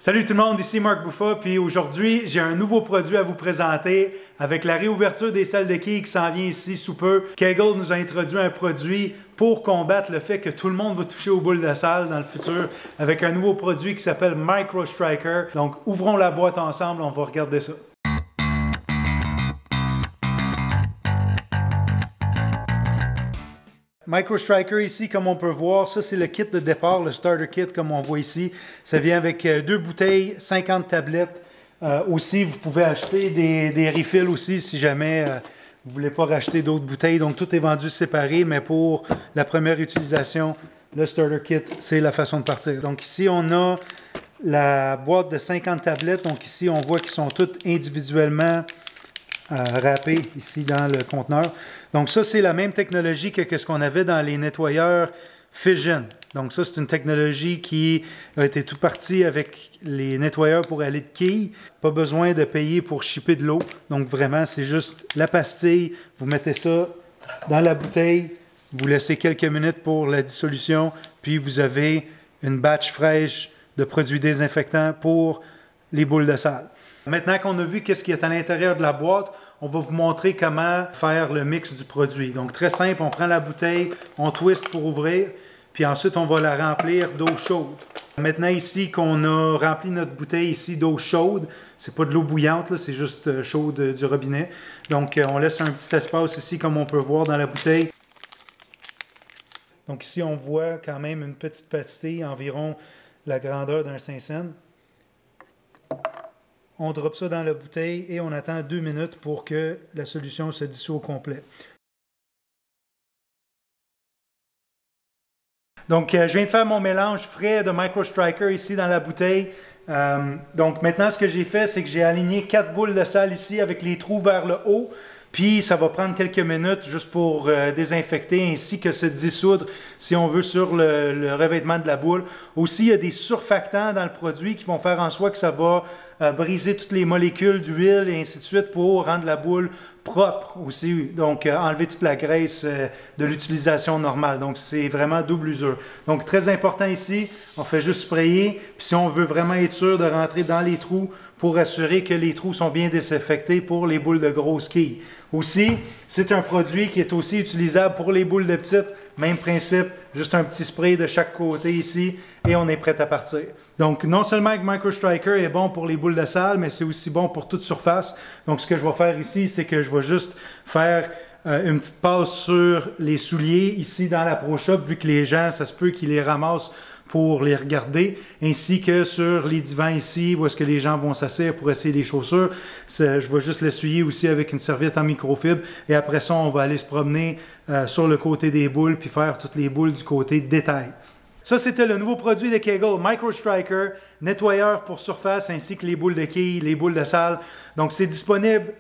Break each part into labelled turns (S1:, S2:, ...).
S1: Salut tout le monde, ici Marc Bouffa, puis aujourd'hui j'ai un nouveau produit à vous présenter avec la réouverture des salles de quilles qui s'en vient ici sous peu. Kegel nous a introduit un produit pour combattre le fait que tout le monde va toucher aux boules de salle dans le futur avec un nouveau produit qui s'appelle Micro Striker. Donc ouvrons la boîte ensemble, on va regarder ça. Micro Striker ici, comme on peut voir, ça c'est le kit de départ, le starter kit comme on voit ici. Ça vient avec 2 bouteilles, 50 tablettes. Aussi, vous pouvez acheter des refills aussi si jamais vous ne voulez pas racheter d'autres bouteilles. Donc tout est vendu séparé, mais pour la première utilisation, le starter kit, c'est la façon de partir. Donc ici, on a la boîte de 50 tablettes. Donc ici, on voit qu'ils sont toutes individuellement râpé ici dans le conteneur. Donc ça, c'est la même technologie que ce qu'on avait dans les nettoyeurs Fission. Donc ça, c'est une technologie qui a été toute partie avec les nettoyeurs pour aller de quilles. Pas besoin de payer pour shipper de l'eau. Donc vraiment, c'est juste la pastille. Vous mettez ça dans la bouteille. Vous laissez quelques minutes pour la dissolution. Puis vous avez une batch fraîche de produits désinfectants pour les boules de salle. Maintenant qu'on a vu qu'est-ce qui est à l'intérieur de la boîte, on va vous montrer comment faire le mix du produit. Donc très simple, on prend la bouteille, on twist pour ouvrir, puis ensuite on va la remplir d'eau chaude. Maintenant ici qu'on a rempli notre bouteille ici d'eau chaude, c'est pas de l'eau bouillante, c'est juste chaude du robinet. Donc on laisse un petit espace ici comme on peut voir dans la bouteille. Donc ici on voit quand même une petite pastille, environ la grandeur d'un 5 cents. On drop ça dans la bouteille et on attend 2 minutes pour que la solution se dissout au complet. Donc, je viens de faire mon mélange frais de Micro Striker ici dans la bouteille. Donc, maintenant, ce que j'ai fait, c'est que j'ai aligné 4 boules de salle ici avec les trous vers le haut. Puis, ça va prendre quelques minutes juste pour désinfecter ainsi que se dissoudre, si on veut, sur le revêtement de la boule. Aussi, il y a des surfactants dans le produit qui vont faire en sorte que ça va briser toutes les molécules d'huile et ainsi de suite pour rendre la boule propre aussi. Donc, enlever toute la graisse de l'utilisation normale. Donc, c'est vraiment double usure. Donc, très important ici, on fait juste sprayer. Puis, si on veut vraiment être sûr de rentrer dans les trous, pour assurer que les trous sont bien désinfectés pour les boules de grosses quilles. Aussi, c'est un produit qui est aussi utilisable pour les boules de petites. Même principe, juste un petit spray de chaque côté ici et on est prêt à partir. Donc, non seulement que Micro Striker est bon pour les boules de salle, mais c'est aussi bon pour toute surface. Donc, ce que je vais faire ici, c'est que je vais juste faire une petite passe sur les souliers ici dans la Pro Shop, vu que les gens, ça se peut qu'ils les ramassent pour les regarder, ainsi que sur les divans ici, où est-ce que les gens vont s'asseoir pour essayer les chaussures. Je vais juste l'essuyer aussi avec une serviette en microfibre, et après ça, on va aller se promener sur le côté des boules, puis faire toutes les boules du côté détail. Ça, c'était le nouveau produit de Kegel, Micro Striker, nettoyeur pour surface, ainsi que les boules de quilles, les boules de salle. Donc, c'est disponible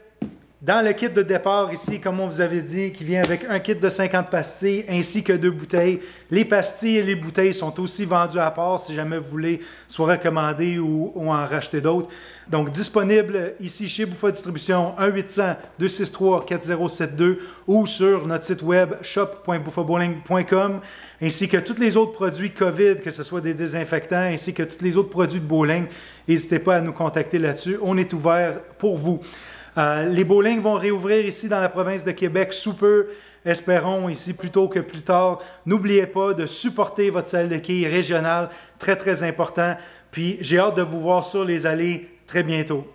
S1: dans le kit de départ ici, comme on vous avait dit, qui vient avec un kit de 50 pastilles ainsi que 2 bouteilles. Les pastilles et les bouteilles sont aussi vendues à part si jamais vous voulez soit recommander ou en racheter d'autres. Donc disponible ici chez Bouffa Distribution 1-800-263-4072 ou sur notre site web shop.bouffabowling.com ainsi que tous les autres produits COVID, que ce soit des désinfectants ainsi que tous les autres produits de bowling. N'hésitez pas à nous contacter là-dessus. On est ouvert pour vous. Les bowling vont réouvrir ici dans la province de Québec sous peu. Espérons ici plus tôt que plus tard. N'oubliez pas de supporter votre salle de quilles régionale, très très important. Puis j'ai hâte de vous voir sur les allées très bientôt.